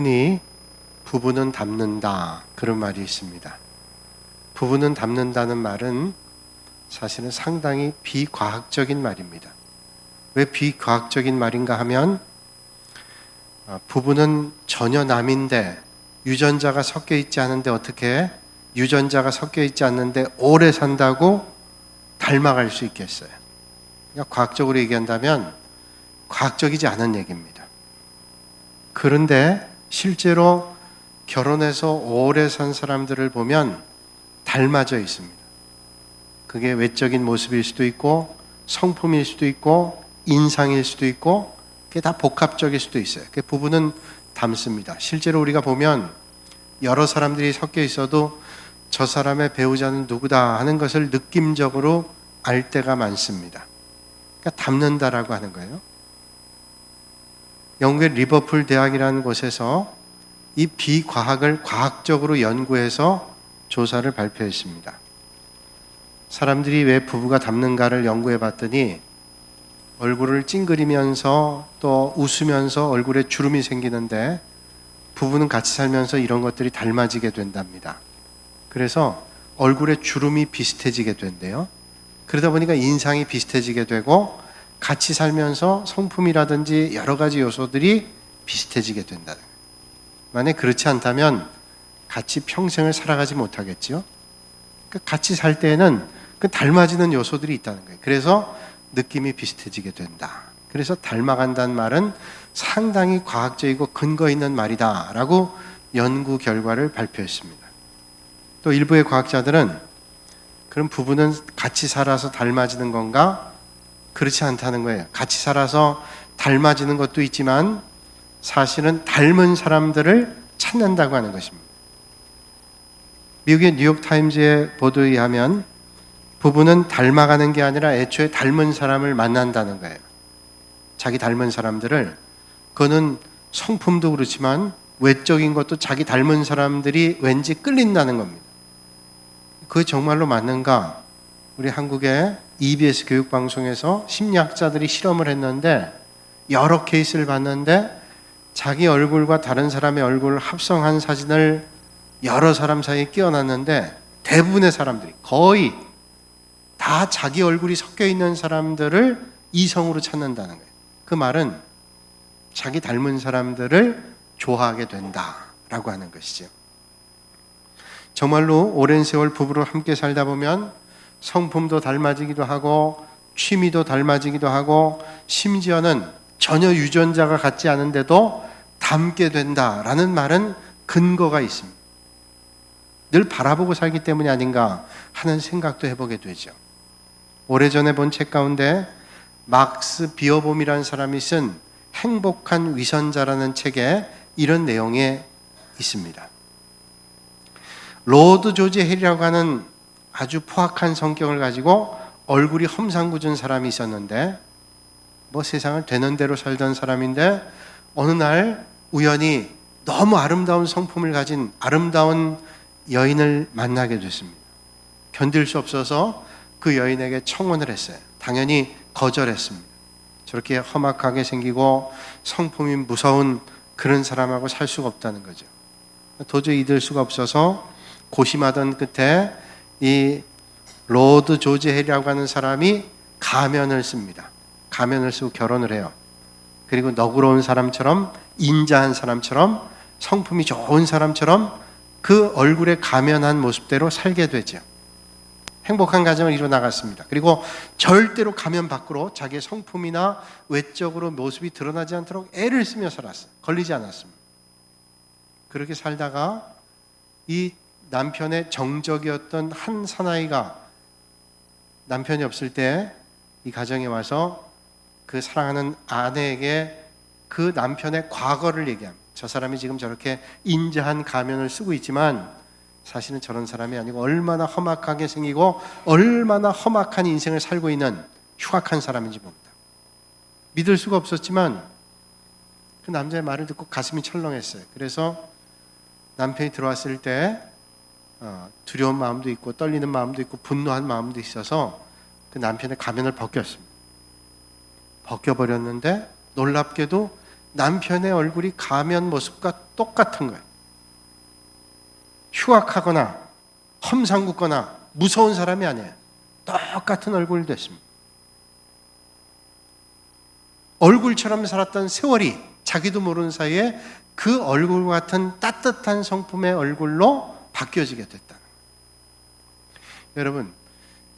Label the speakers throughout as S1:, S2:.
S1: 흔히 부부는 닮는다 그런 말이 있습니다. 부부는 닮는다는 말은 사실은 상당히 비과학적인 말입니다. 왜 비과학적인 말인가 하면 부부는 전혀 남인데 유전자가 섞여 있지 않은데 어떻게 유전자가 섞여 있지 않는데 오래 산다고 닮아갈 수 있겠어요? 그러니까 과학적으로 얘기한다면 과학적이지 않은 얘기입니다. 그런데 실제로 결혼해서 오래 산 사람들을 보면 닮아져 있습니다. 그게 외적인 모습일 수도 있고 성품일 수도 있고 인상일 수도 있고 그게 다 복합적일 수도 있어요. 부부는 닮습니다. 실제로 우리가 보면 여러 사람들이 섞여 있어도 저 사람의 배우자는 누구다 하는 것을 느낌적으로 알 때가 많습니다. 그러니까 닮는다라고 하는 거예요. 영국의 리버풀 대학이라는 곳에서 이 비과학을 과학적으로 연구해서 조사를 발표했습니다. 사람들이 왜 부부가 닮는가를 연구해 봤더니 얼굴을 찡그리면서 또 웃으면서 얼굴에 주름이 생기는데 부부는 같이 살면서 이런 것들이 닮아지게 된답니다. 그래서 얼굴에 주름이 비슷해지게 된대요. 그러다 보니까 인상이 비슷해지게 되고 같이 살면서 성품이라든지 여러 가지 요소들이 비슷해지게 된다는 거예요. 만약 그렇지 않다면 같이 평생을 살아가지 못하겠죠. 같이 살 때에는 그 닮아지는 요소들이 있다는 거예요. 그래서 느낌이 비슷해지게 된다. 그래서 닮아간다는 말은 상당히 과학적이고 근거 있는 말이다 라고 연구 결과를 발표했습니다. 또 일부의 과학자들은 그럼 부부는 같이 살아서 닮아지는 건가? 그렇지 않다는 거예요. 같이 살아서 닮아지는 것도 있지만 사실은 닮은 사람들을 찾는다고 하는 것입니다. 미국의 뉴욕타임즈의 보도에 의하면 부부는 닮아가는 게 아니라 애초에 닮은 사람을 만난다는 거예요. 자기 닮은 사람들을. 그거는 성품도 그렇지만 외적인 것도 자기 닮은 사람들이 왠지 끌린다는 겁니다. 그게 정말로 맞는가? 우리 한국의 EBS 교육방송에서 심리학자들이 실험을 했는데 여러 케이스를 봤는데 자기 얼굴과 다른 사람의 얼굴을 합성한 사진을 여러 사람 사이에 끼워놨는데 대부분의 사람들이 거의 다 자기 얼굴이 섞여 있는 사람들을 이성으로 찾는다는 거예요. 그 말은 자기 닮은 사람들을 좋아하게 된다라고 하는 것이죠. 정말로 오랜 세월 부부로 함께 살다 보면 성품도 닮아지기도 하고 취미도 닮아지기도 하고 심지어는 전혀 유전자가 같지 않은데도 닮게 된다라는 말은 근거가 있습니다. 늘 바라보고 살기 때문이 아닌가 하는 생각도 해보게 되죠. 오래전에 본 책 가운데 막스 비어봄이라는 사람이 쓴 행복한 위선자라는 책에 이런 내용이 있습니다. 로드 조지 헬이라고 하는 아주 포악한 성격을 가지고 얼굴이 험상궂은 사람이 있었는데 세상을 되는 대로 살던 사람인데 어느 날 우연히 너무 아름다운 성품을 가진 아름다운 여인을 만나게 됐습니다. 견딜 수 없어서 그 여인에게 청혼을 했어요. 당연히 거절했습니다. 저렇게 험악하게 생기고 성품이 무서운 그런 사람하고 살 수가 없다는 거죠. 도저히 이들 수가 없어서 고심하던 끝에 이 로드 조지 헬이라고 하는 사람이 가면을 씁니다. 가면을 쓰고 결혼을 해요. 그리고 너그러운 사람처럼 인자한 사람처럼 성품이 좋은 사람처럼 그 얼굴에 가면한 모습대로 살게 되죠. 행복한 가정을 이루어나갔습니다. 그리고 절대로 가면 밖으로 자기의 성품이나 외적으로 모습이 드러나지 않도록 애를 쓰며 살았어요. 걸리지 않았습니다. 그렇게 살다가 이 남편의 정적이었던 한 사나이가 남편이 없을 때 이 가정에 와서 그 사랑하는 아내에게 그 남편의 과거를 얘기합니다. 저 사람이 지금 저렇게 인자한 가면을 쓰고 있지만 사실은 저런 사람이 아니고 얼마나 험악하게 생기고 얼마나 험악한 인생을 살고 있는 흉악한 사람인지 봅니다. 믿을 수가 없었지만 그 남자의 말을 듣고 가슴이 철렁했어요. 그래서 남편이 들어왔을 때 두려운 마음도 있고 떨리는 마음도 있고 분노한 마음도 있어서 그 남편의 가면을 벗겼습니다. 벗겨버렸는데 놀랍게도 남편의 얼굴이 가면 모습과 똑같은 거예요. 흉악하거나 험상궂거나 무서운 사람이 아니에요. 똑같은 얼굴이 됐습니다. 얼굴처럼 살았던 세월이 자기도 모르는 사이에 그 얼굴과 같은 따뜻한 성품의 얼굴로 바뀌어지게 됐다. 여러분,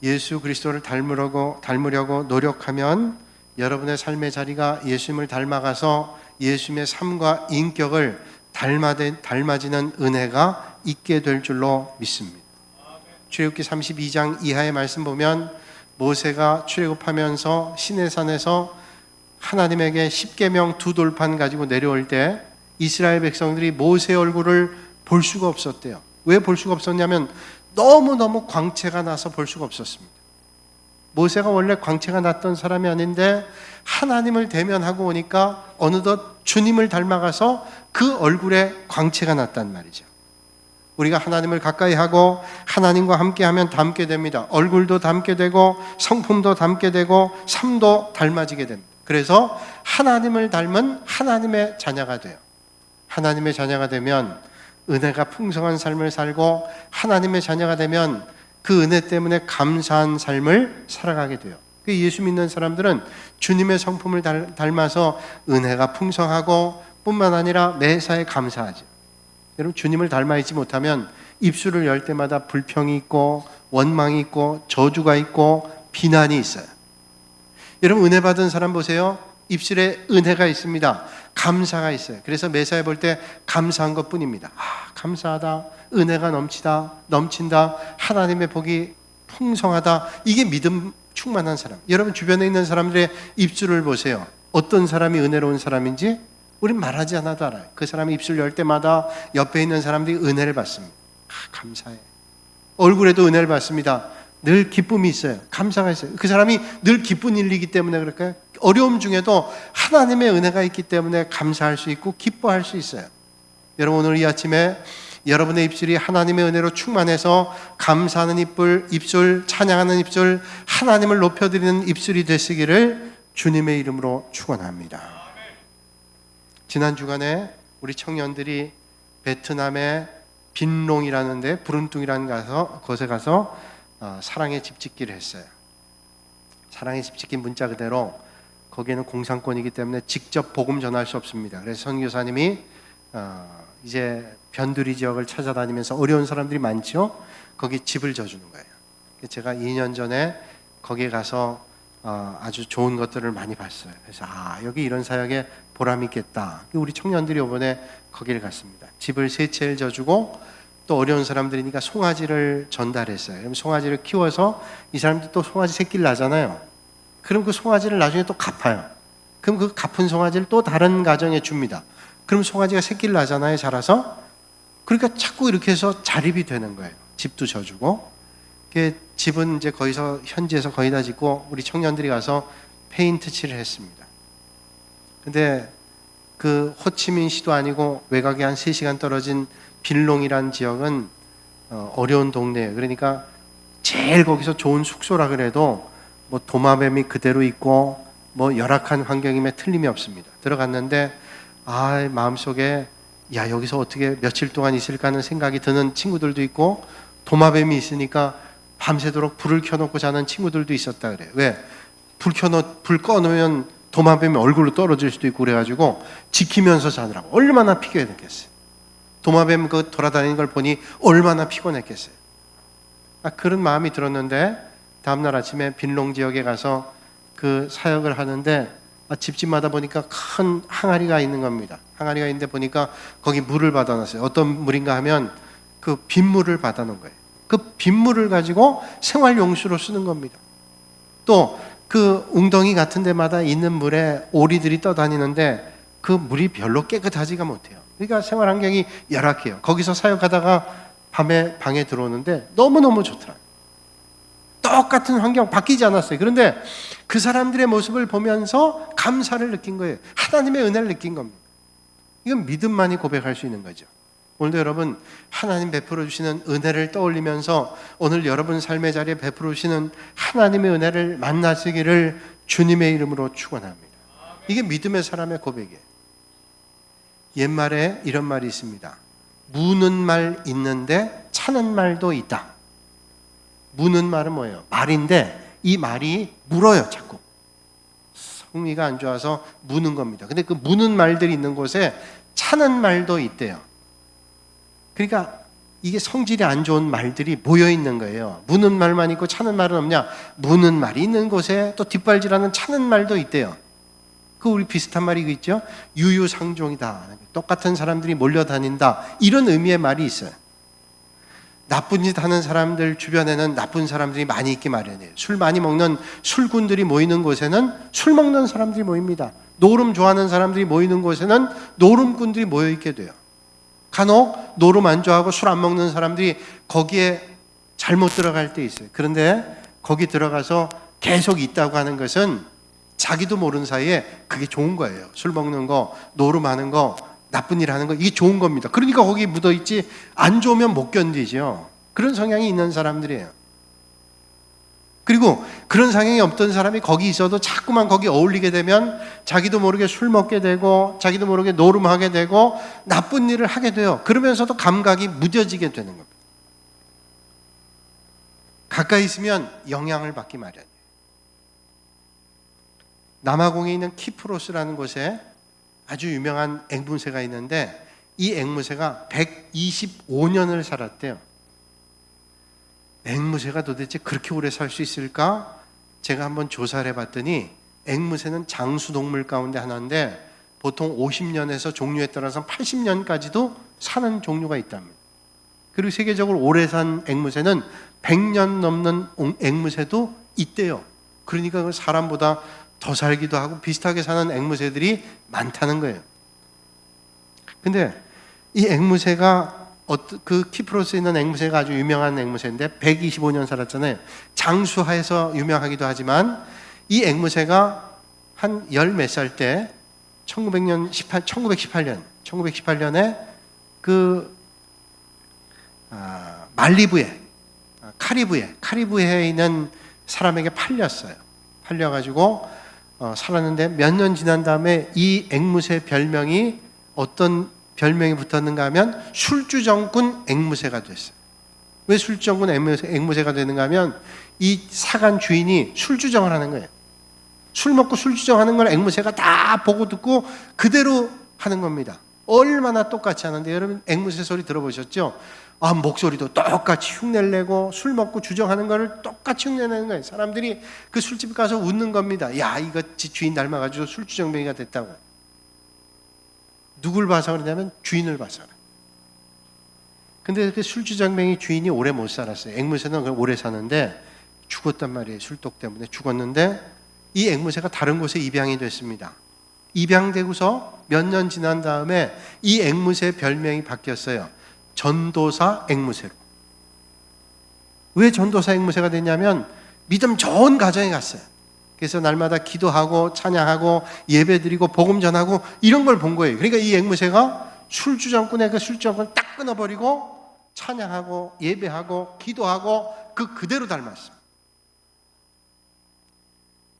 S1: 예수 그리스도를 닮으려고 노력하면 여러분의 삶의 자리가 예수님을 닮아가서 예수님의 삶과 인격을 닮아지는 은혜가 있게 될 줄로 믿습니다. 출애굽기 32장 이하의 말씀 보면 모세가 출애굽하면서 시내산에서 하나님에게 십계명 두 돌판 가지고 내려올 때 이스라엘 백성들이 모세의 얼굴을 볼 수가 없었대요. 왜 볼 수가 없었냐면 너무너무 광채가 나서 볼 수가 없었습니다. 모세가 원래 광채가 났던 사람이 아닌데 하나님을 대면하고 오니까 어느덧 주님을 닮아가서 그 얼굴에 광채가 났단 말이죠. 우리가 하나님을 가까이 하고 하나님과 함께하면 닮게 됩니다. 얼굴도 닮게 되고 성품도 닮게 되고 삶도 닮아지게 됩니다. 그래서 하나님을 닮은 하나님의 자녀가 돼요. 하나님의 자녀가 되면 은혜가 풍성한 삶을 살고 하나님의 자녀가 되면 그 은혜 때문에 감사한 삶을 살아가게 돼요. 예수 믿는 사람들은 주님의 성품을 닮아서 은혜가 풍성하고 뿐만 아니라 매사에 감사하죠. 여러분, 주님을 닮아 있지 못하면 입술을 열 때마다 불평이 있고 원망이 있고 저주가 있고 비난이 있어요. 여러분, 은혜 받은 사람 보세요. 입술에 은혜가 있습니다. 감사가 있어요. 그래서 매사에 볼 때 감사한 것뿐입니다. 감사하다. 은혜가 넘친다. 하나님의 복이 풍성하다. 이게 믿음 충만한 사람. 여러분, 주변에 있는 사람들의 입술을 보세요. 어떤 사람이 은혜로운 사람인지 우린 말하지 않아도 알아요. 그 사람이 입술 열 때마다 옆에 있는 사람들이 은혜를 받습니다. 감사해. 얼굴에도 은혜를 받습니다. 늘 기쁨이 있어요. 감사가 있어요. 그 사람이 늘 기쁜 일이기 때문에 그럴까요? 어려움 중에도 하나님의 은혜가 있기 때문에 감사할 수 있고 기뻐할 수 있어요. 여러분, 오늘 이 아침에 여러분의 입술이 하나님의 은혜로 충만해서 감사하는 입술, 찬양하는 입술, 하나님을 높여드리는 입술이 되시기를 주님의 이름으로 축원합니다. 지난 주간에 우리 청년들이 베트남의 빈롱이라는 데, 부른뚱이라는 곳에 가서 사랑의 집짓기를 했어요. 사랑의 집짓기 문자 그대로 거기에는 공산권이기 때문에 직접 복음 전할 수 없습니다. 그래서 선교사님이 이제 변두리 지역을 찾아다니면서 어려운 사람들이 많죠. 거기 집을 져주는 거예요. 제가 2년 전에 거기에 가서 아주 좋은 것들을 많이 봤어요. 그래서 여기 이런 사역에 보람이 있겠다. 우리 청년들이 이번에 거기를 갔습니다. 집을 3채를 져주고 또 어려운 사람들이니까 송아지를 전달했어요. 그럼 송아지를 키워서 이 사람들 또 송아지 새끼를 낳잖아요. 그럼 그 송아지를 나중에 또 갚아요. 그럼 그 갚은 송아지를 또 다른 가정에 줍니다. 그럼 송아지가 새끼를 낳잖아요, 자라서. 그러니까 자꾸 이렇게 해서 자립이 되는 거예요. 집도 져주고. 집은 이제 거기서 현지에서 거의 다 짓고 우리 청년들이 가서 페인트 칠을 했습니다. 근데 그 호치민시도 아니고 외곽에 한 3시간 떨어진 빈롱이라는 지역은 어려운 동네예요. 그러니까 제일 거기서 좋은 숙소라 그래도 뭐 도마뱀이 그대로 있고 뭐 열악한 환경임에 틀림이 없습니다. 들어갔는데 마음속에 여기서 어떻게 며칠 동안 있을까 하는 생각이 드는 친구들도 있고 도마뱀이 있으니까 밤새도록 불을 켜놓고 자는 친구들도 있었다 그래요. 왜? 불 꺼놓으면 도마뱀이 얼굴로 떨어질 수도 있고 그래가지고 지키면서 자느라고 얼마나 피곤했겠어요. 도마뱀 돌아다니는 걸 보니 얼마나 피곤했겠어요. 그런 마음이 들었는데 다음날 아침에 빈롱 지역에 가서 그 사역을 하는데 집집마다 보니까 큰 항아리가 있는 겁니다. 항아리가 있는데 보니까 거기 물을 받아놨어요. 어떤 물인가 하면 그 빗물을 받아놓은 거예요. 그 빗물을 가지고 생활용수로 쓰는 겁니다. 또 그 웅덩이 같은 데마다 있는 물에 오리들이 떠다니는데 그 물이 별로 깨끗하지가 못해요. 그러니까 생활 환경이 열악해요. 거기서 사역하다가 밤에 방에 들어오는데 너무너무 좋더라. 똑같은 환경 바뀌지 않았어요. 그런데 그 사람들의 모습을 보면서 감사를 느낀 거예요. 하나님의 은혜를 느낀 겁니다. 이건 믿음만이 고백할 수 있는 거죠. 오늘도 여러분 하나님 베풀어 주시는 은혜를 떠올리면서 오늘 여러분 삶의 자리에 베풀어 주시는 하나님의 은혜를 만나시기를 주님의 이름으로 축원합니다. 이게 믿음의 사람의 고백이에요. 옛말에 이런 말이 있습니다. 무는 말 있는데 차는 말도 있다. 무는 말은 뭐예요? 말인데 이 말이 물어요, 자꾸. 성미가 안 좋아서 무는 겁니다. 근데 그 무는 말들이 있는 곳에 차는 말도 있대요. 그러니까 이게 성질이 안 좋은 말들이 모여 있는 거예요. 무는 말만 있고 차는 말은 없냐? 무는 말이 있는 곳에 또 뒷발질하는 차는 말도 있대요. 그 우리 비슷한 말이 있죠? 유유상종이다. 똑같은 사람들이 몰려다닌다. 이런 의미의 말이 있어요. 나쁜 짓 하는 사람들 주변에는 나쁜 사람들이 많이 있기 마련이에요. 술 많이 먹는 술꾼들이 모이는 곳에는 술 먹는 사람들이 모입니다. 노름 좋아하는 사람들이 모이는 곳에는 노름꾼들이 모여 있게 돼요. 간혹 노름 안 좋아하고 술 안 먹는 사람들이 거기에 잘못 들어갈 때 있어요. 그런데 거기 들어가서 계속 있다고 하는 것은 자기도 모르는 사이에 그게 좋은 거예요. 술 먹는 거, 노름하는 거, 나쁜 일 하는 거, 이게 좋은 겁니다. 그러니까 거기 묻어있지, 안 좋으면 못 견디죠. 그런 성향이 있는 사람들이에요. 그리고 그런 성향이 없던 사람이 거기 있어도 자꾸만 거기 어울리게 되면 자기도 모르게 술 먹게 되고 자기도 모르게 노름하게 되고 나쁜 일을 하게 돼요. 그러면서도 감각이 무뎌지게 되는 겁니다. 가까이 있으면 영향을 받기 마련이에요. 남아공에 있는 키프로스라는 곳에 아주 유명한 앵무새가 있는데 이 앵무새가 125년을 살았대요. 앵무새가 도대체 그렇게 오래 살 수 있을까? 제가 한번 조사를 해봤더니 앵무새는 장수동물 가운데 하나인데 보통 50년에서 종류에 따라서 80년까지도 사는 종류가 있답니다. 그리고 세계적으로 오래 산 앵무새는 100년 넘는 앵무새도 있대요. 그러니까 사람보다 더 살기도 하고 비슷하게 사는 앵무새들이 많다는 거예요. 근데 이 앵무새가 그 키프로스에 있는 앵무새가 아주 유명한 앵무새인데 125년 살았잖아요. 장수하에서 유명하기도 하지만 이 앵무새가 한 열 몇 살 때 1918년에 그 말리부에 카리브해에 있는 사람에게 팔렸어요. 팔려가지고 살았는데 몇 년 지난 다음에 이 앵무새 별명이 어떤 별명이 붙었는가 하면 술주정꾼 앵무새가 됐어요. 왜 술주정꾼 앵무새가 되는가 하면 이 사간 주인이 술주정을 하는 거예요. 술 먹고 술주정하는 걸 앵무새가 다 보고 듣고 그대로 하는 겁니다. 얼마나 똑같이 하는데 여러분 앵무새 소리 들어보셨죠? 목소리도 똑같이 흉내를 내고 술 먹고 주정하는 거를 똑같이 흉내내는 거예요. 사람들이 그 술집 가서 웃는 겁니다. 야, 이거 주인 닮아가지고 술주정뱅이가 됐다고. 누굴 봐서 그러냐면 주인을 봐서. 근데 그 술주정뱅이 주인이 오래 못 살았어요. 앵무새는 오래 사는데 죽었단 말이에요. 술독 때문에 죽었는데 이 앵무새가 다른 곳에 입양이 됐습니다. 입양되고서 몇 년 지난 다음에 이 앵무새 별명이 바뀌었어요. 전도사 앵무새로. 왜 전도사 앵무새가 됐냐면 믿음 좋은 가정에 갔어요. 그래서 날마다 기도하고 찬양하고 예배드리고 복음 전하고 이런 걸 본 거예요. 그러니까 이 앵무새가 술주정꾼의 그 술주정꾼을 딱 끊어버리고 찬양하고 예배하고 기도하고 그 그대로 닮았어요.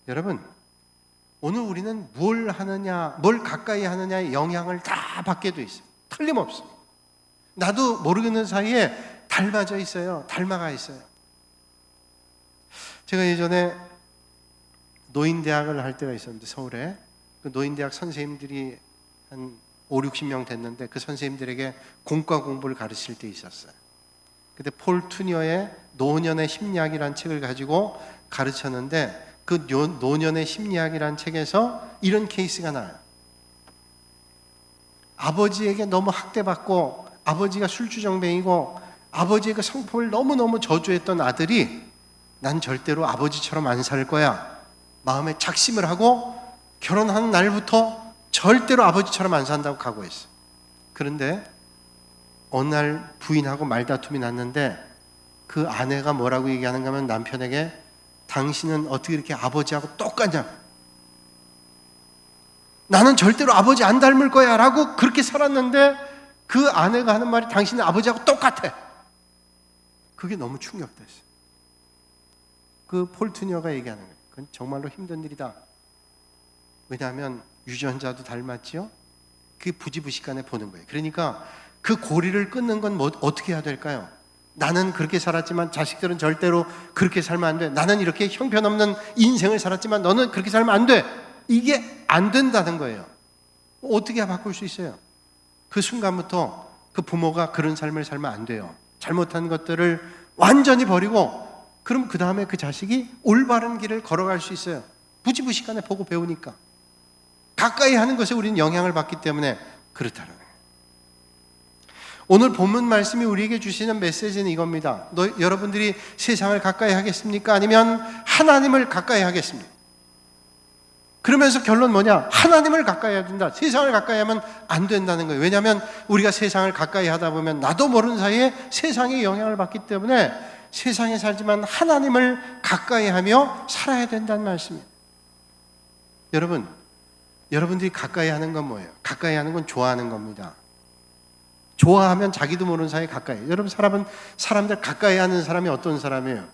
S1: 여러분, 오늘 우리는 뭘 하느냐, 뭘 가까이 하느냐의 영향을 다 받게 돼 있어요. 틀림없어요. 나도 모르겠는 사이에 닮아져 있어요. 닮아가 있어요. 제가 예전에 노인대학을 할 때가 있었는데 서울에 그 노인대학 선생님들이 한 5, 60명 됐는데 그 선생님들에게 공과 공부를 가르칠 때 있었어요. 그때 폴 투니어의 노년의 심리학이라는 책을 가지고 가르쳤는데 그 노년의 심리학이라는 책에서 이런 케이스가 나와요. 아버지에게 너무 학대받고 아버지가 술주정뱅이고 아버지의 그 성품을 너무너무 저주했던 아들이 난 절대로 아버지처럼 안 살 거야 마음에 작심을 하고 결혼한 날부터 절대로 아버지처럼 안 산다고 각오했어요. 그런데 어느 날 부인하고 말다툼이 났는데 그 아내가 뭐라고 얘기하는가 하면 남편에게 당신은 어떻게 이렇게 아버지하고 똑같냐, 나는 절대로 아버지 안 닮을 거야 라고 그렇게 살았는데 그 아내가 하는 말이 당신은 아버지하고 똑같아. 그게 너무 충격됐어요. 그 폴 투니어가 얘기하는 거예요. 그건 정말로 힘든 일이다. 왜냐하면 유전자도 닮았지요, 그게 부지부식간에 보는 거예요. 그러니까 그 고리를 끊는 건 뭐 어떻게 해야 될까요? 나는 그렇게 살았지만 자식들은 절대로 그렇게 살면 안 돼. 나는 이렇게 형편없는 인생을 살았지만 너는 그렇게 살면 안 돼. 이게 안 된다는 거예요. 어떻게 바꿀 수 있어요? 그 순간부터 그 부모가 그런 삶을 살면 안 돼요. 잘못한 것들을 완전히 버리고, 그럼 그 다음에 그 자식이 올바른 길을 걸어갈 수 있어요. 부지부식간에 보고 배우니까. 가까이 하는 것에 우리는 영향을 받기 때문에 그렇다는 거예요. 오늘 본문 말씀이 우리에게 주시는 메시지는 이겁니다. 여러분들이 세상을 가까이 하겠습니까? 아니면 하나님을 가까이 하겠습니까? 그러면서 결론 뭐냐? 하나님을 가까이 해야 된다. 세상을 가까이 하면 안 된다는 거예요. 왜냐하면 우리가 세상을 가까이 하다 보면 나도 모르는 사이에 세상에 영향을 받기 때문에 세상에 살지만 하나님을 가까이 하며 살아야 된다는 말씀이에요. 여러분들이 가까이 하는 건 뭐예요? 가까이 하는 건 좋아하는 겁니다. 좋아하면 자기도 모르는 사이에 가까이 해요. 여러분, 사람들 가까이 하는 사람이 어떤 사람이에요?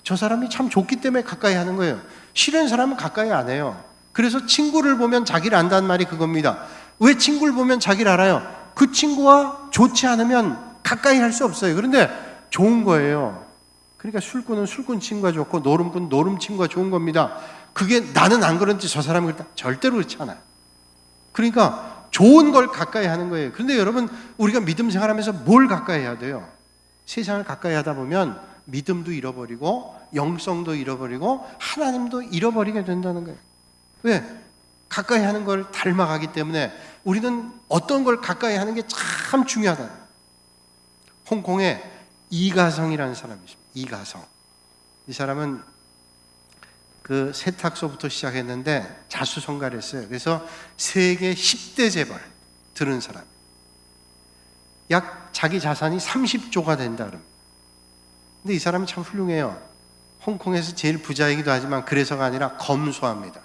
S1: 저 사람이 참 좋기 때문에 가까이 하는 거예요. 싫은 사람은 가까이 안 해요. 그래서 친구를 보면 자기를 안다는 말이 그겁니다. 왜 친구를 보면 자기를 알아요? 그 친구와 좋지 않으면 가까이 할 수 없어요. 그런데 좋은 거예요. 그러니까 술꾼은 술꾼 친구가 좋고 노름꾼은 노름 친구가 좋은 겁니다. 그게 나는 안 그런지 저 사람은 그렇다. 절대로 그렇지 않아요. 그러니까 좋은 걸 가까이 하는 거예요. 그런데 여러분, 우리가 믿음 생활하면서 뭘 가까이 해야 돼요? 세상을 가까이 하다 보면 믿음도 잃어버리고 영성도 잃어버리고 하나님도 잃어버리게 된다는 거예요. 왜? 가까이 하는 걸 닮아가기 때문에 우리는 어떤 걸 가까이 하는 게 참 중요하다. 홍콩에 이가성이라는 사람이 있습니다. 이가성. 이 사람은 그 세탁소부터 시작했는데 자수성가를 했어요. 그래서 세계 10대 재벌 들은 사람. 약 자기 자산이 30조가 된다 그럽니다. 근데 이 사람이 참 훌륭해요. 홍콩에서 제일 부자이기도 하지만 그래서가 아니라 검소합니다.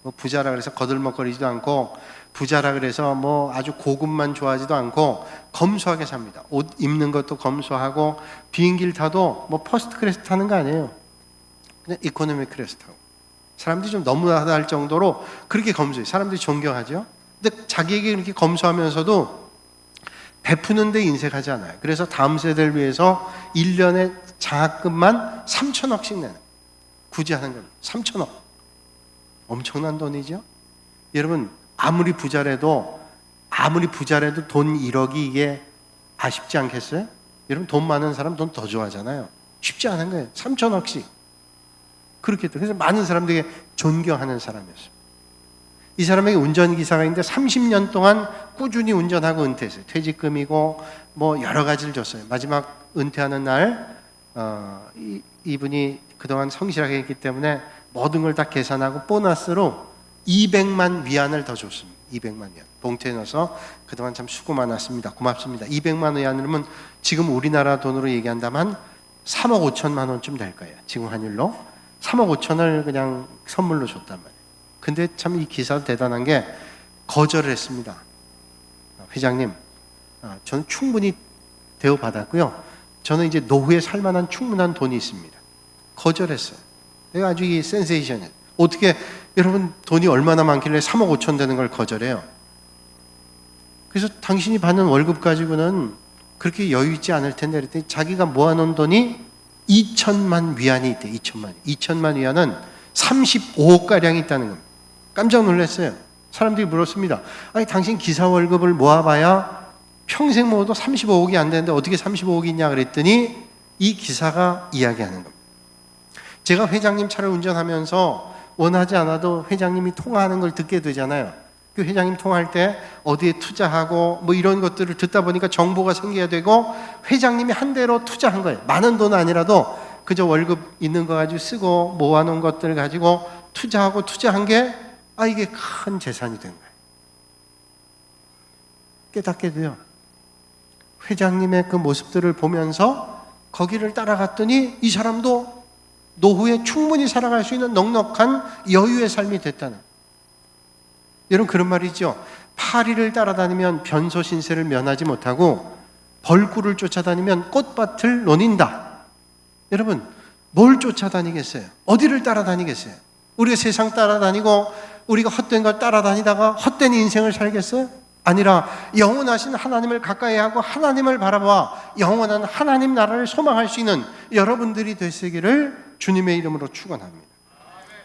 S1: 뭐 부자라 그래서 거들먹거리지도 않고, 부자라 그래서 뭐 아주 고급만 좋아하지도 않고 검소하게 삽니다. 옷 입는 것도 검소하고, 비행기를 타도 뭐 퍼스트 클래스 타는 거 아니에요. 그냥 이코노미 클래스 타고. 사람들이 좀 너무하다 할 정도로 그렇게 검소해요. 사람들이 존경하죠. 근데 자기에게 이렇게 검소하면서도 베푸는 데 인색하지 않아요. 그래서 다음 세대를 위해서 1년에 장학금만 3천억씩 내는, 굳이 하는 겁니다. 3천억. 엄청난 돈이죠. 여러분, 아무리 부자라도 돈 1억이 이게 아쉽지 않겠어요? 여러분, 돈 많은 사람 돈 더 좋아하잖아요. 쉽지 않은 거예요. 3천억씩. 그렇게 했죠. 그래서 많은 사람들이 존경하는 사람이었어요. 이 사람에게 운전기사가 있는데 30년 동안 꾸준히 운전하고 은퇴했어요. 퇴직금이고 뭐 여러 가지를 줬어요. 마지막 은퇴하는 날 이분이 그동안 성실하게 했기 때문에 모든 걸 다 계산하고 보너스로 200만 위안을 더 줬습니다. 200만 위안. 봉투에 넣어서 그동안 참 수고 많았습니다. 고맙습니다. 200만 위안이면 지금 우리나라 돈으로 얘기한다면 3억 5천만 원쯤 될 거예요. 지금 환율로. 3억 5천을 그냥 선물로 줬단 말이에요. 근데 참 이 기사도 대단한 게 거절을 했습니다. 회장님, 저는 충분히 대우받았고요. 저는 이제 노후에 살 만한 충분한 돈이 있습니다. 거절했어요. 내가 아주 이 센세이션이에요. 어떻게 여러분 돈이 얼마나 많길래 3억 5천 되는 걸 거절해요? 그래서 당신이 받는 월급 가지고는 그렇게 여유 있지 않을 텐데 그랬더니 자기가 모아놓은 돈이 2천만 위안이 있대. 2천만 위안은 35억가량이 있다는 겁니다. 깜짝 놀랐어요. 사람들이 물었습니다. 아니, 당신 기사 월급을 모아봐야 평생 모아도 35억이 안 되는데 어떻게 35억이 있냐 그랬더니 이 기사가 이야기하는 겁니다. 제가 회장님 차를 운전하면서 원하지 않아도 회장님이 통화하는 걸 듣게 되잖아요. 그 회장님 통화할 때 어디에 투자하고 뭐 이런 것들을 듣다 보니까 정보가 생겨야 되고, 회장님이 한 대로 투자한 거예요. 많은 돈은 아니라도 그저 월급 있는 거 가지고 쓰고 모아놓은 것들을 가지고 투자한 게 이게 큰 재산이 된 거예요. 깨닫게 돼요. 회장님의 그 모습들을 보면서 거기를 따라갔더니 이 사람도 노후에 충분히 살아갈 수 있는 넉넉한 여유의 삶이 됐다는. 여러분, 그런 말이죠. 파리를 따라다니면 변소신세를 면하지 못하고 벌꿀을 쫓아다니면 꽃밭을 논인다. 여러분, 뭘 쫓아다니겠어요? 어디를 따라다니겠어요? 우리가 세상 따라다니고 우리가 헛된 걸 따라다니다가 헛된 인생을 살겠어요? 아니라 영원하신 하나님을 가까이 하고 하나님을 바라봐 영원한 하나님 나라를 소망할 수 있는 여러분들이 되시기를 주님의 이름으로 축원합니다.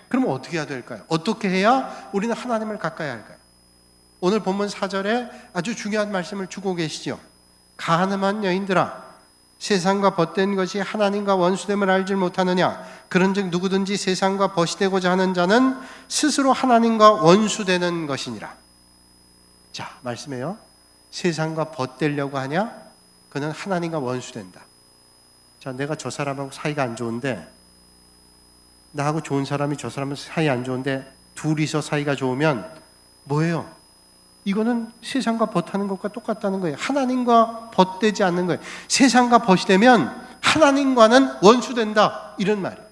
S1: 그럼 어떻게 해야 될까요? 어떻게 해야 우리는 하나님을 가까이 할까요? 오늘 본문 4절에 아주 중요한 말씀을 주고 계시죠. 가늠한 여인들아, 세상과 벗된 것이 하나님과 원수됨을 알지 못하느냐? 그런즉 누구든지 세상과 벗이 되고자 하는 자는 스스로 하나님과 원수되는 것이니라. 자, 말씀해요. 세상과 벗되려고 하냐? 그는 하나님과 원수된다. 자, 내가 저 사람하고 사이가 안 좋은데, 나하고 좋은 사람이 저 사람은 사이 안 좋은데 둘이서 사이가 좋으면 뭐예요? 이거는 세상과 벗하는 것과 똑같다는 거예요. 하나님과 벗되지 않는 거예요. 세상과 벗이 되면 하나님과는 원수된다, 이런 말이에요.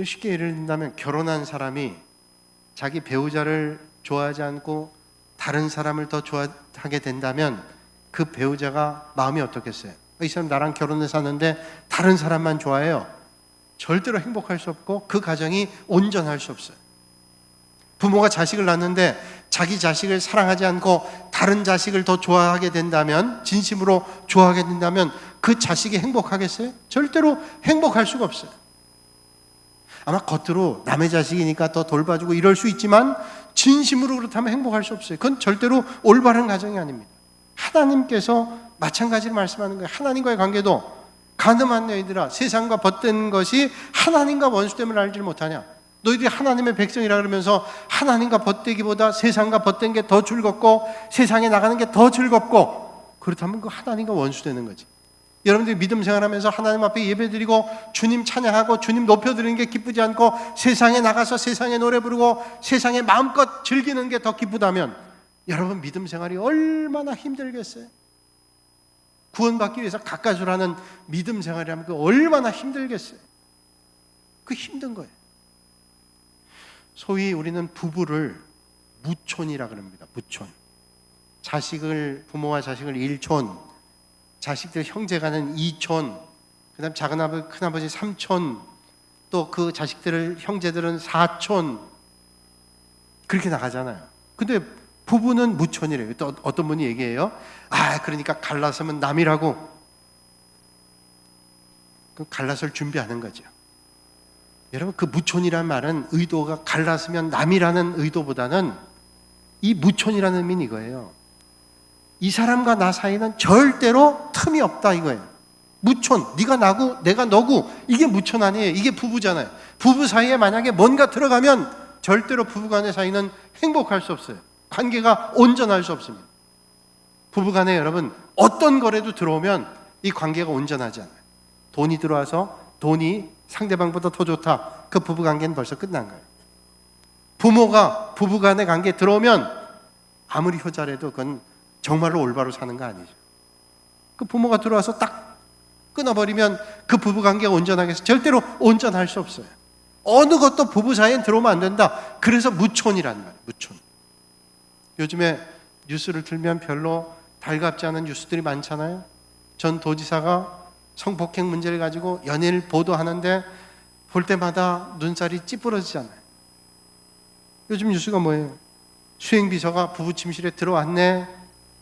S1: 쉽게 예를 든다면 결혼한 사람이 자기 배우자를 좋아하지 않고 다른 사람을 더 좋아하게 된다면 그 배우자가 마음이 어떻겠어요? 이 사람 나랑 결혼해서 사는데 다른 사람만 좋아해요. 절대로 행복할 수 없고 그 가정이 온전할 수 없어요. 부모가 자식을 낳는데 자기 자식을 사랑하지 않고 다른 자식을 더 좋아하게 된다면, 진심으로 좋아하게 된다면 그 자식이 행복하겠어요? 절대로 행복할 수가 없어요. 아마 겉으로 남의 자식이니까 더 돌봐주고 이럴 수 있지만 진심으로 그렇다면 행복할 수 없어요. 그건 절대로 올바른 가정이 아닙니다. 하나님께서 마찬가지로 말씀하는 거예요. 하나님과의 관계도 가늠한 너희들아, 세상과 벗된 것이 하나님과 원수됨을 알지 못하냐? 너희들이 하나님의 백성이라 그러면서 하나님과 벗되기보다 세상과 벗된 게 더 즐겁고 세상에 나가는 게 더 즐겁고, 그렇다면 그 하나님과 원수되는 거지. 여러분들이 믿음 생활하면서 하나님 앞에 예배드리고 주님 찬양하고 주님 높여드리는 게 기쁘지 않고 세상에 나가서 세상에 노래 부르고 세상에 마음껏 즐기는 게 더 기쁘다면 여러분 믿음 생활이 얼마나 힘들겠어요? 구원받기 위해서 가까스로 하는 믿음 생활이라면 그 얼마나 힘들겠어요? 그 힘든 거예요. 소위 우리는 부부를 무촌이라 그럽니다. 무촌. 부모와 자식을 일촌, 자식들 형제가는 이촌, 그 다음 작은아버지, 큰아버지 삼촌, 또 그 자식들을 형제들은 사촌, 그렇게 나가잖아요. 근데 부부는 무촌이래요. 또 어떤 분이 얘기해요. 그러니까 갈라서면 남이라고. 그 갈라설 준비하는 거죠. 여러분, 그 무촌이라는 말은 의도가 갈라서면 남이라는 의도보다는 이 무촌이라는 의미는 이거예요. 이 사람과 나 사이는 절대로 틈이 없다, 이거예요. 무촌, 네가 나고 내가 너고, 이게 무촌 아니에요. 이게 부부잖아요. 부부 사이에 만약에 뭔가 들어가면 절대로 부부간의 사이는 행복할 수 없어요. 관계가 온전할 수 없습니다. 부부간에 여러분 어떤 거래도 들어오면 이 관계가 온전하지 않아요. 돈이 들어와서 돈이 상대방보다 더 좋다, 그 부부관계는 벌써 끝난 거예요. 부모가 부부간의 관계에 들어오면 아무리 효자라도 그건 정말로 올바로 사는 거 아니죠. 그 부모가 들어와서 딱 끊어버리면 그 부부관계가 온전하겠어요? 절대로 온전할 수 없어요. 어느 것도 부부 사이엔 들어오면 안 된다. 그래서 무촌이라는 말이에요. 무촌. 요즘에 뉴스를 틀면 별로 달갑지 않은 뉴스들이 많잖아요. 전 도지사가 성폭행 문제를 가지고 연일 보도하는데 볼 때마다 눈살이 찌푸러지잖아요. 요즘 뉴스가 뭐예요? 수행비서가 부부 침실에 들어왔네,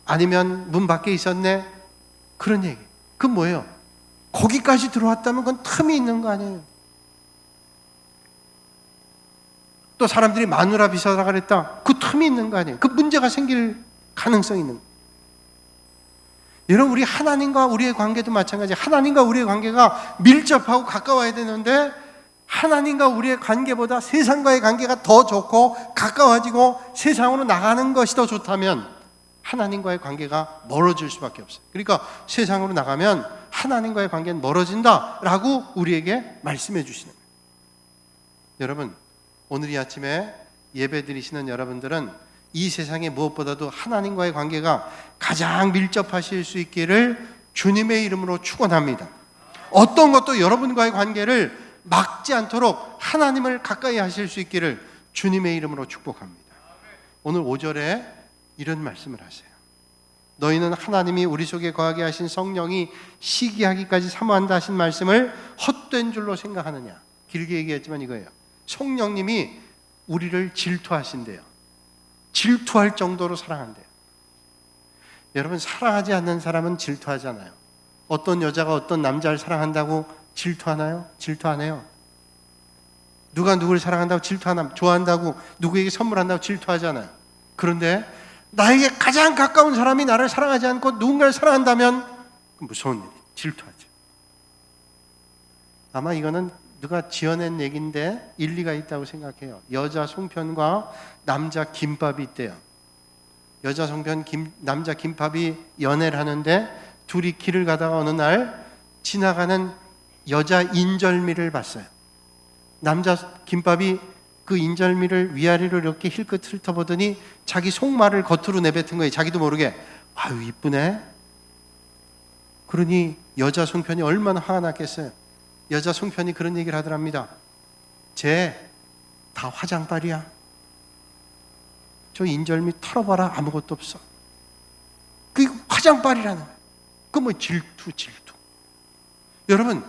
S1: 아니면 문 밖에 있었네, 그런 얘기. 그건 뭐예요? 거기까지 들어왔다면 그건 틈이 있는 거 아니에요? 또 사람들이 마누라 비서라 그랬다, 그 틈이 있는 거 아니에요? 그 문제가 생길 가능성이 있는 거예요. 여러분, 우리 하나님과 우리의 관계도 마찬가지예요. 하나님과 우리의 관계가 밀접하고 가까워야 되는데 하나님과 우리의 관계보다 세상과의 관계가 더 좋고 가까워지고 세상으로 나가는 것이 더 좋다면 하나님과의 관계가 멀어질 수밖에 없어요. 그러니까 세상으로 나가면 하나님과의 관계는 멀어진다라고 우리에게 말씀해 주시는 거예요. 여러분, 오늘 이 아침에 예배 드리시는 여러분들은 이 세상에 무엇보다도 하나님과의 관계가 가장 밀접하실 수 있기를 주님의 이름으로 축원합니다. 어떤 것도 여러분과의 관계를 막지 않도록 하나님을 가까이 하실 수 있기를 주님의 이름으로 축복합니다. 오늘 5절에 이런 말씀을 하세요. 너희는 하나님이 우리 속에 거하게 하신 성령이 시기하기까지 사모한다 하신 말씀을 헛된 줄로 생각하느냐. 길게 얘기했지만 이거예요. 성령님이 우리를 질투하신대요. 질투할 정도로 사랑한대요. 여러분, 사랑하지 않는 사람은 질투하잖아요. 어떤 여자가 어떤 남자를 사랑한다고 질투하나요? 질투 안 해요. 누가 누구를 사랑한다고 질투하나? 좋아한다고 누구에게 선물한다고 질투하잖아요. 그런데 나에게 가장 가까운 사람이 나를 사랑하지 않고 누군가를 사랑한다면 무서운 일이 질투하죠. 아마 이거는 누가 지어낸 얘기인데 일리가 있다고 생각해요. 여자 송편과 남자 김밥이 있대요. 여자 송편, 남자 김밥이 연애를 하는데 둘이 길을 가다가 어느 날 지나가는 여자 인절미를 봤어요. 남자 김밥이 그 인절미를 위아래로 이렇게 힐끗 훑어보더니 자기 속말을 겉으로 내뱉은 거예요. 자기도 모르게. 아유, 이쁘네. 그러니 여자 송편이 얼마나 화가 났겠어요. 여자 송편이 그런 얘기를 하더랍니다. 쟤 다 화장빨이야. 저 인절미 털어봐라. 아무것도 없어. 그게 화장빨이라는 거예요. 그 뭐 질투. 여러분,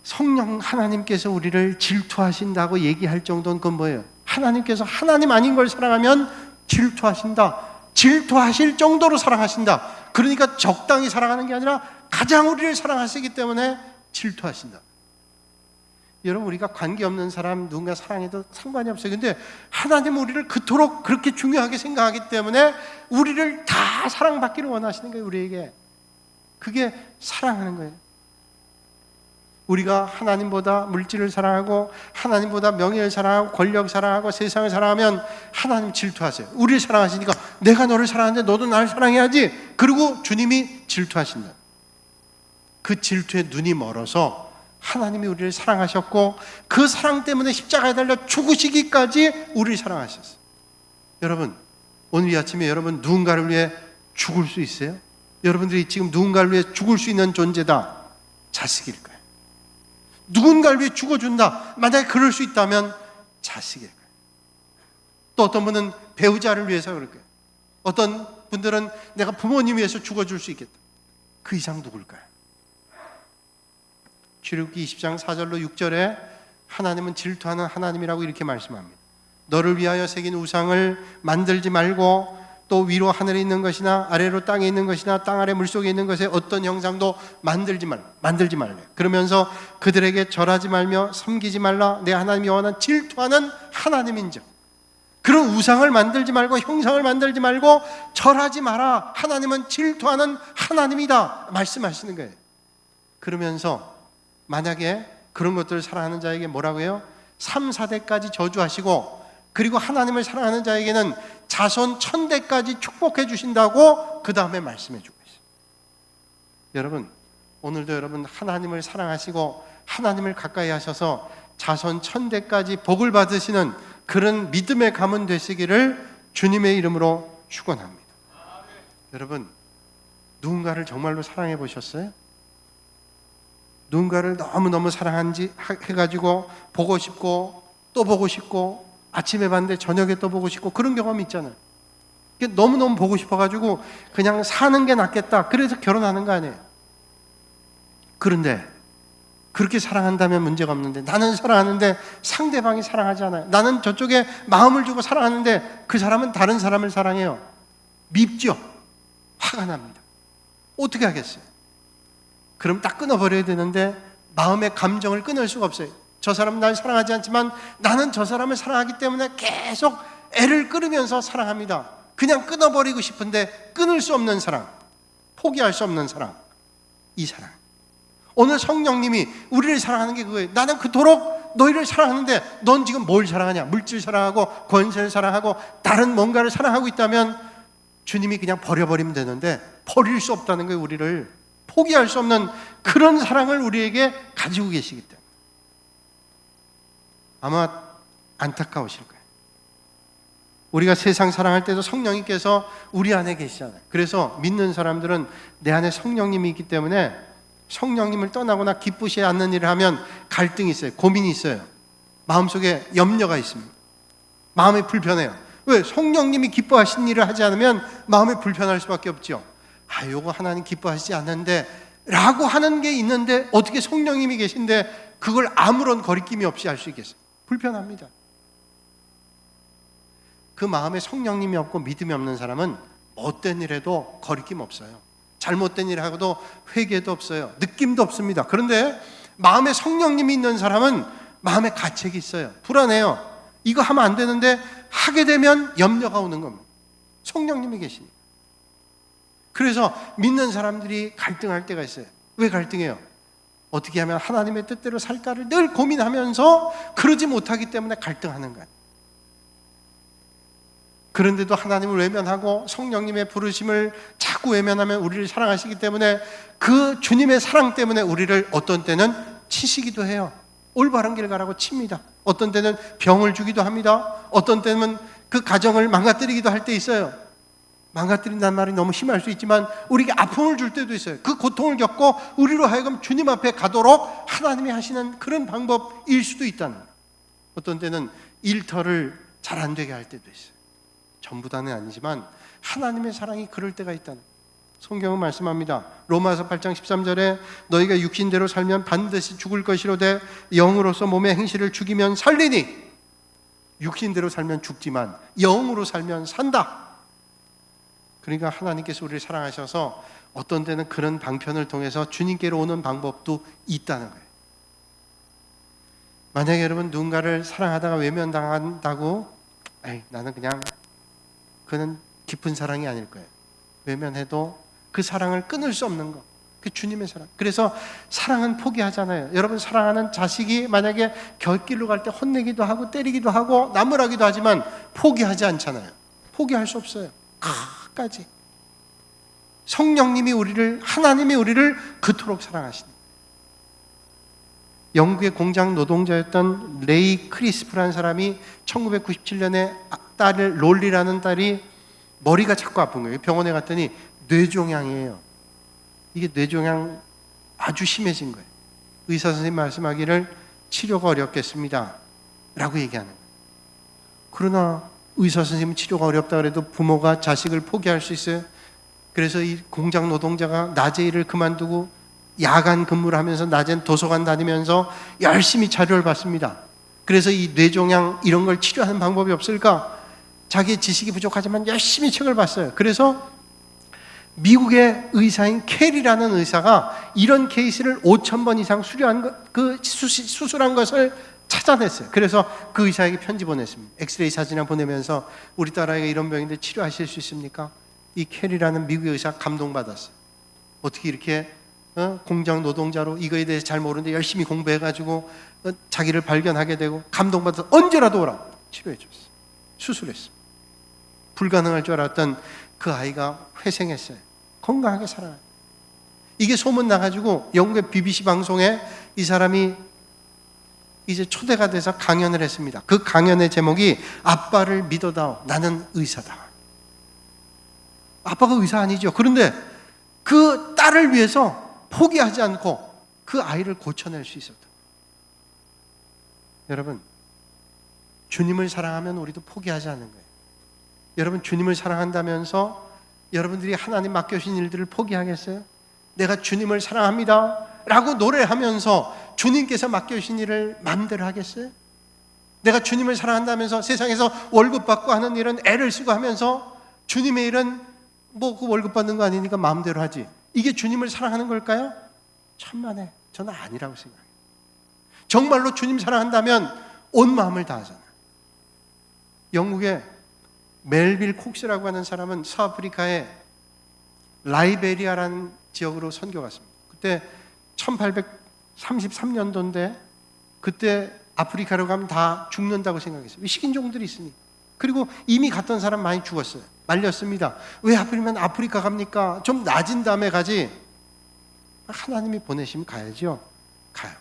S1: 성령 하나님께서 우리를 질투하신다고 얘기할 정도는 그건 뭐예요? 하나님께서 하나님 아닌 걸 사랑하면 질투하신다. 질투하실 정도로 사랑하신다. 그러니까 적당히 사랑하는 게 아니라 가장 우리를 사랑하시기 때문에 질투하신다. 여러분, 우리가 관계없는 사람 누군가 사랑해도 상관이 없어요. 근데 하나님은 우리를 그토록 그렇게 중요하게 생각하기 때문에 우리를 다 사랑받기를 원하시는 거예요. 우리에게. 그게 사랑하는 거예요. 우리가 하나님보다 물질을 사랑하고 하나님보다 명예를 사랑하고 권력 사랑하고 세상을 사랑하면 하나님 질투하세요. 우리를 사랑하시니까 내가 너를 사랑하는데 너도 나를 사랑해야지. 그리고 주님이 질투하신다. 그 질투에 눈이 멀어서 하나님이 우리를 사랑하셨고 그 사랑 때문에 십자가에 달려 죽으시기까지 우리를 사랑하셨어요. 여러분, 오늘 이 아침에 여러분 누군가를 위해 죽을 수 있어요? 여러분들이 지금 누군가를 위해 죽을 수 있는 존재다. 자식일 거예요. 누군가를 위해 죽어준다. 만약에 그럴 수 있다면 자식일 거예요. 또 어떤 분은 배우자를 위해서 그럴 거예요. 어떤 분들은 내가 부모님 위해서 죽어줄 수 있겠다. 그 이상 누굴까요? 출애굽기 20장 4절로 6절에 하나님은 질투하는 하나님이라고 이렇게 말씀합니다. 너를 위하여 새긴 우상을 만들지 말고 또 위로 하늘에 있는 것이나 아래로 땅에 있는 것이나 땅 아래 물속에 있는 것에 어떤 형상도 만들지 말래. 그러면서 그들에게 절하지 말며 섬기지 말라. 내 하나님 여호와는 질투하는 하나님인즉. 그런 우상을 만들지 말고 형상을 만들지 말고 절하지 마라. 하나님은 질투하는 하나님이다. 말씀하시는 거예요. 그러면서 만약에 그런 것들을 사랑하는 자에게 뭐라고 해요? 3, 4대까지 저주하시고 그리고 하나님을 사랑하는 자에게는 자손 1000대까지 축복해 주신다고 그 다음에 말씀해 주고 있어요. 여러분, 오늘도 여러분 하나님을 사랑하시고 하나님을 가까이 하셔서 자손 1000대까지 복을 받으시는 그런 믿음의 가문 되시기를 주님의 이름으로 축원합니다. 여러분, 누군가를 정말로 사랑해 보셨어요? 누군가를 너무너무 사랑한지 해가지고 보고 싶고 또 보고 싶고 아침에 봤는데 저녁에 또 보고 싶고 그런 경험이 있잖아요. 너무너무 보고 싶어가지고 그냥 사는 게 낫겠다. 그래서 결혼하는 거 아니에요. 그런데 그렇게 사랑한다면 문제가 없는데 나는 사랑하는데 상대방이 사랑하지 않아요. 나는 저쪽에 마음을 주고 사랑하는데 그 사람은 다른 사람을 사랑해요. 밉죠. 화가 납니다. 어떻게 하겠어요? 그럼 딱 끊어버려야 되는데 마음의 감정을 끊을 수가 없어요. 저 사람은 날 사랑하지 않지만 나는 저 사람을 사랑하기 때문에 계속 애를 끌으면서 사랑합니다. 그냥 끊어버리고 싶은데 끊을 수 없는 사랑, 포기할 수 없는 사랑, 이 사랑. 오늘 성령님이 우리를 사랑하는 게 그거예요. 나는 그토록 너희를 사랑하는데 넌 지금 뭘 사랑하냐? 물질 사랑하고 권세를 사랑하고 다른 뭔가를 사랑하고 있다면 주님이 그냥 버려버리면 되는데 버릴 수 없다는 거예요. 우리를 포기할 수 없는 그런 사랑을 우리에게 가지고 계시기 때문에 아마 안타까우실 거예요. 우리가 세상 사랑할 때도 성령님께서 우리 안에 계시잖아요. 그래서 믿는 사람들은 내 안에 성령님이 있기 때문에 성령님을 떠나거나 기쁘지 않는 일을 하면 갈등이 있어요. 고민이 있어요. 마음속에 염려가 있습니다. 마음이 불편해요. 왜? 성령님이 기뻐하신 일을 하지 않으면 마음이 불편할 수밖에 없죠. 요거 하나님 기뻐하시지 않는데 라고 하는 게 있는데 어떻게 성령님이 계신데 그걸 아무런 거리낌이 없이 할 수 있겠어요? 불편합니다. 그 마음에 성령님이 없고 믿음이 없는 사람은 못된 일에도 거리낌 없어요. 잘못된 일 하고도 회개도 없어요. 느낌도 없습니다. 그런데 마음에 성령님이 있는 사람은 마음에 가책이 있어요. 불안해요. 이거 하면 안 되는데 하게 되면 염려가 오는 겁니다. 성령님이 계시니까. 그래서 믿는 사람들이 갈등할 때가 있어요. 왜 갈등해요? 어떻게 하면 하나님의 뜻대로 살까를 늘 고민하면서 그러지 못하기 때문에 갈등하는 거예요. 그런데도 하나님을 외면하고 성령님의 부르심을 자꾸 외면하면 우리를 사랑하시기 때문에 그 주님의 사랑 때문에 우리를 어떤 때는 치시기도 해요. 올바른 길 가라고 칩니다. 어떤 때는 병을 주기도 합니다. 어떤 때는 그 가정을 망가뜨리기도 할 때 있어요. 망가뜨린다는 말이 너무 심할 수 있지만 우리에게 아픔을 줄 때도 있어요. 그 고통을 겪고 우리로 하여금 주님 앞에 가도록 하나님이 하시는 그런 방법일 수도 있다는 거예요. 어떤 때는 일터를 잘 안 되게 할 때도 있어요. 전부 다는 아니지만 하나님의 사랑이 그럴 때가 있다는 거예요. 성경은 말씀합니다. 로마서 8장 13절에 너희가 육신대로 살면 반드시 죽을 것이로되 영으로서 몸의 행실을 죽이면 살리니 육신대로 살면 죽지만 영으로 살면 산다. 그러니까 하나님께서 우리를 사랑하셔서 어떤 때는 그런 방편을 통해서 주님께로 오는 방법도 있다는 거예요. 만약에 여러분 누군가를 사랑하다가 외면당한다고 나는 그냥 그는 깊은 사랑이 아닐 거예요. 외면해도 그 사랑을 끊을 수 없는 거. 그 주님의 사랑. 그래서 사랑은 포기하잖아요. 여러분 사랑하는 자식이 만약에 곁길로 갈 때 혼내기도 하고 때리기도 하고 나무라기도 하지만 포기하지 않잖아요. 포기할 수 없어요. 끝까지. 성령님이 하나님이 우리를 그토록 사랑하시니. 영국의 공장 노동자였던 레이 크리스프라는 사람이 1997년에 딸을 롤리라는 딸이 머리가 자꾸 아픈 거예요. 병원에 갔더니 뇌종양이에요. 이게 뇌종양 아주 심해진 거예요. 의사 선생님 말씀하기를 치료가 어렵겠습니다 라고 얘기하는 거예요. 그러나 의사 선생님은 치료가 어렵다 그래도 부모가 자식을 포기할 수 있어요? 그래서 이 공장 노동자가 낮에 일을 그만두고 야간 근무를 하면서 낮엔 도서관 다니면서 열심히 자료를 받습니다. 그래서 이 뇌종양 이런 걸 치료하는 방법이 없을까? 자기의 지식이 부족하지만 열심히 책을 봤어요. 그래서 미국의 의사인 캐리라는 의사가 이런 케이스를 5,000번 이상 수술한 것을 찾아냈어요. 그래서 그 의사에게 편지 보냈습니다. 엑스레이 사진을 보내면서 우리 딸아이가 이런 병인데 치료하실 수 있습니까? 이 캐리라는 미국의 의사가 감동받았어요. 어떻게 이렇게 공장 노동자로 이거에 대해서 잘 모르는데 열심히 공부해가지고 자기를 발견하게 되고 감동받아서 언제라도 오라고 치료해줬어요. 수술했습니다. 불가능할 줄 알았던 그 아이가 회생했어요. 건강하게 살아요. 이게 소문 나가지고 영국의 BBC 방송에 이 사람이 이제 초대가 돼서 강연을 했습니다. 그 강연의 제목이 아빠를 믿어다오. 나는 의사다. 아빠가 의사 아니죠. 그런데 그 딸을 위해서 포기하지 않고 그 아이를 고쳐낼 수 있었다. 여러분, 주님을 사랑하면 우리도 포기하지 않는 거예요. 여러분 주님을 사랑한다면서 여러분들이 하나님 맡겨주신 일들을 포기하겠어요? 내가 주님을 사랑합니다 라고 노래하면서 주님께서 맡겨주신 일을 마음대로 하겠어요? 내가 주님을 사랑한다면서 세상에서 월급 받고 하는 일은 애를 쓰고 하면서 주님의 일은 그 월급 받는 거 아니니까 마음대로 하지. 이게 주님을 사랑하는 걸까요? 천만에 저는 아니라고 생각해요. 정말로 주님 사랑한다면 온 마음을 다하잖아요. 영국의 멜빌 콕스라고 하는 사람은 서아프리카의 라이베리아라는 지역으로 선교 갔습니다. 그때 1833년도인데 그때 아프리카로 가면 다 죽는다고 생각했어요. 식인종들이 있으니. 그리고 이미 갔던 사람 많이 죽었어요. 말렸습니다. 왜 하필이면 아프리카 갑니까? 좀 낮은 다음에 가지. 하나님이 보내시면 가야죠. 가요.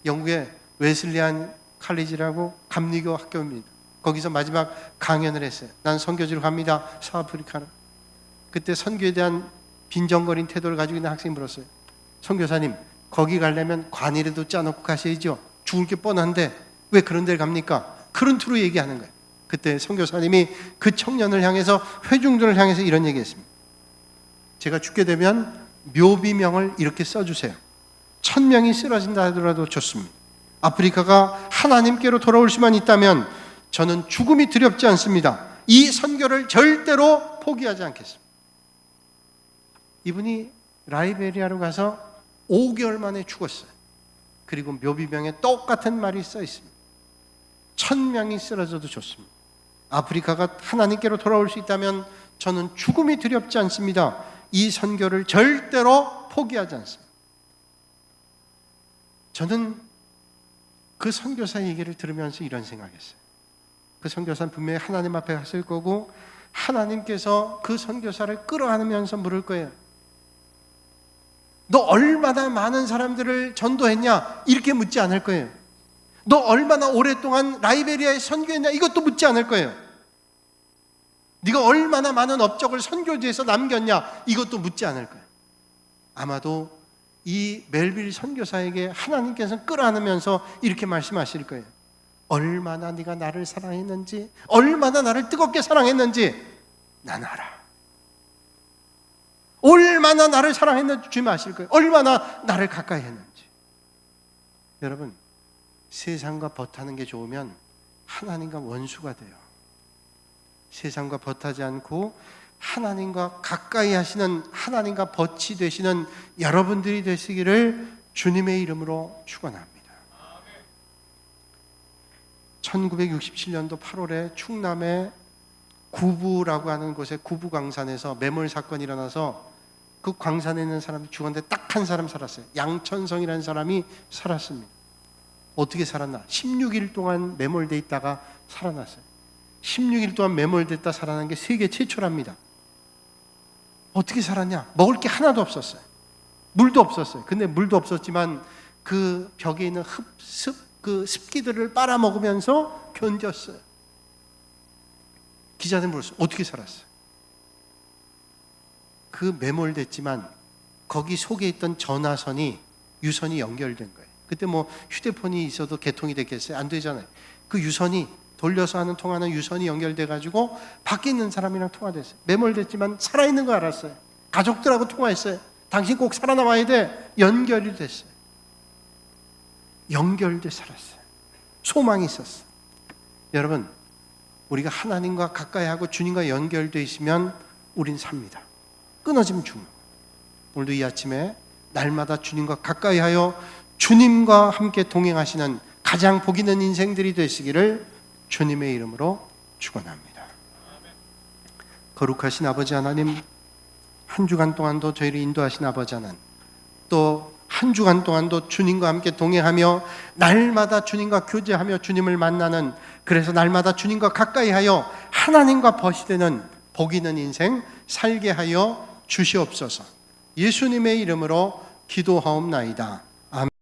S1: 영국의 웨슬리안 칼리지라고 감리교 학교입니다. 거기서 마지막 강연을 했어요. 난 선교지로 갑니다. 서아프리카로. 그때 선교에 대한 빈정거린 태도를 가지고 있는 학생이 물었어요. 선교사님, 거기 가려면 관이라도 짜놓고 가셔야죠. 죽을 게 뻔한데 왜 그런 데를 갑니까? 그런 투로 얘기하는 거예요. 그때 선교사님이 그 청년을 향해서, 회중들을 향해서 이런 얘기했습니다. 제가 죽게 되면 묘비명을 이렇게 써주세요. 1000명이 쓰러진다 하더라도 좋습니다. 아프리카가 하나님께로 돌아올 수만 있다면 저는 죽음이 두렵지 않습니다. 이 선교를 절대로 포기하지 않겠습니다. 이분이 라이베리아로 가서 5개월 만에 죽었어요. 그리고 묘비병에 똑같은 말이 써 있습니다. 1000명이 쓰러져도 좋습니다. 아프리카가 하나님께로 돌아올 수 있다면 저는 죽음이 두렵지 않습니다. 이 선교를 절대로 포기하지 않습니다. 저는 그 선교사 얘기를 들으면서 이런 생각했어요. 그 선교사는 분명히 하나님 앞에 갔을 거고 하나님께서 그 선교사를 끌어안으면서 물을 거예요. 너 얼마나 많은 사람들을 전도했냐? 이렇게 묻지 않을 거예요. 너 얼마나 오랫동안 라이베리아에 선교했냐? 이것도 묻지 않을 거예요. 네가 얼마나 많은 업적을 선교지에서 남겼냐? 이것도 묻지 않을 거예요. 아마도 이 멜빌 선교사에게 하나님께서 끌어안으면서 이렇게 말씀하실 거예요. 얼마나 네가 나를 사랑했는지, 얼마나 나를 뜨겁게 사랑했는지 난 알아. 얼마나 나를 사랑했는지 주님 아실 거예요. 얼마나 나를 가까이 했는지. 여러분, 세상과 벗하는 게 좋으면 하나님과 원수가 돼요. 세상과 벗하지 않고 하나님과 가까이 하시는, 하나님과 벗이 되시는 여러분들이 되시기를 주님의 이름으로 축원합니다. 1967년도 8월에 충남의 구부라고 하는 곳에 구부광산에서 매몰 사건이 일어나서 그 광산에 있는 사람이 죽었는데 딱 한 사람 살았어요. 양천성이라는 사람이 살았습니다. 어떻게 살았나? 16일 동안 매몰돼 있다가 살아났어요. 16일 동안 매몰됐다 살아난 게 세계 최초랍니다. 어떻게 살았냐? 먹을 게 하나도 없었어요. 물도 없었어요. 근데 물도 없었지만 그 벽에 있는 그 습기들을 빨아먹으면서 견뎠어요. 기자들 물었어요. 어떻게 살았어요? 그 매몰됐지만 거기 속에 있던 전화선이, 유선이 연결된 거예요. 그때 뭐 휴대폰이 있어도 개통이 됐겠어요? 안 되잖아요. 그 유선이, 돌려서 통하는 유선이 연결돼가지고 밖에 있는 사람이랑 통화됐어요. 매몰됐지만 살아있는 거 알았어요. 가족들하고 통화했어요. 당신 꼭 살아남아야 돼. 연결이 됐어요. 연결돼 살았어요. 소망이 있었어요. 여러분, 우리가 하나님과 가까이 하고 주님과 연결되어 있으면 우린 삽니다. 끊어지면 죽는. 오늘도 이 아침에 날마다 주님과 가까이 하여 주님과 함께 동행하시는 가장 복 있는 인생들이 되시기를 주님의 이름으로 축원합니다. 거룩하신 아버지 하나님, 한 주간 동안도 저희를 인도하신 아버지 하나님, 또 한 주간 동안도 주님과 함께 동행하며 날마다 주님과 교제하며 주님을 만나는, 그래서 날마다 주님과 가까이 하여 하나님과 벗이 되는 복 있는 인생 살게 하여 주시옵소서. 예수님의 이름으로 기도하옵나이다.